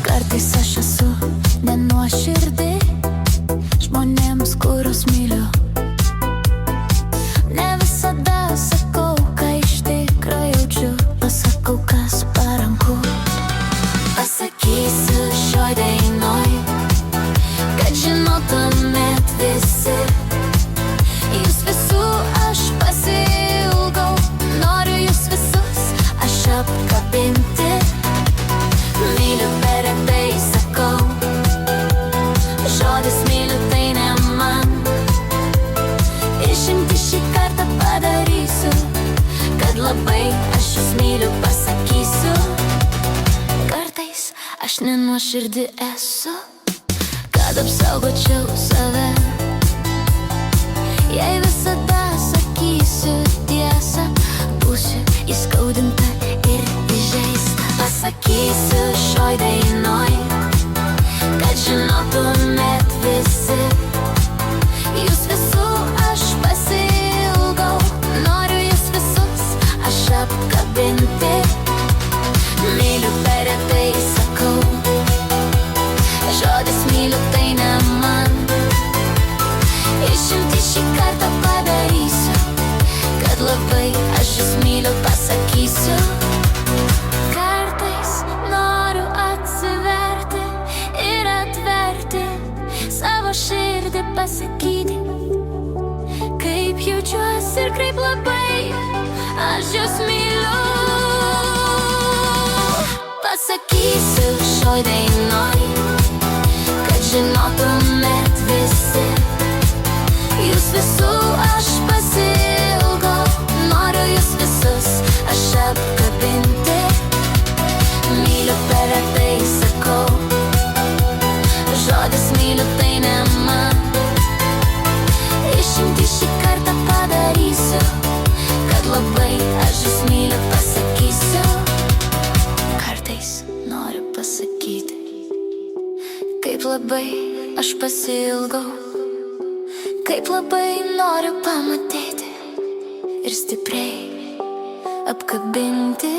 Kartais aš esu nenuoširdi žmonėms, kuriuos myliu. Ne visada sakau, ką iš tikro jaučiu. Pasakau, kas paranku. Pasakysiu šioj dainoj, kad žinotumėt visi. Jūs visų aš pasiilgau, noriu jūs visus aš apkabinti. Myliu per retai sakau, žodis myliu tai ne man. Išimtį šį kartą padarysiu, kad labai aš jūs myliu pasakysiu. Kartais aš nenuoširdi esu, kad apsaugočiau save. Jei visada sakysiu tiesą, būsiu įskaudinta ir įžeista. Pasakysiu šioj dainoj, kad žinotumėt visi. Jūs visų aš pasiilgau, noriu jūs visus aš apkabinti. Myliu per retai sakau, žodis myliu tai ne man. Išimtį šį kartą padarysiu, kad labai aš jūs myliu pasakysiu. Kartais noriu atsiverti ir atverti savo širdį, pasakyti, kaip jaučiuosi ir kaip labai aš jūs myliu. Pasakysiu šioj dainoj, kad žinotumėt visi. Jūs visų aš pasiilgau, noriu jūs visus aš apkabinti. Myliu per retai sakau, žodis myliu tai ne man. Išimtį šį kartą padarysiu, kad labai aš jūs myliu pasakysiu. Kartais noriu pasakyti, kaip labai aš pasiilgau, kaip labai noriu pamatyti ir stipriai apkabinti.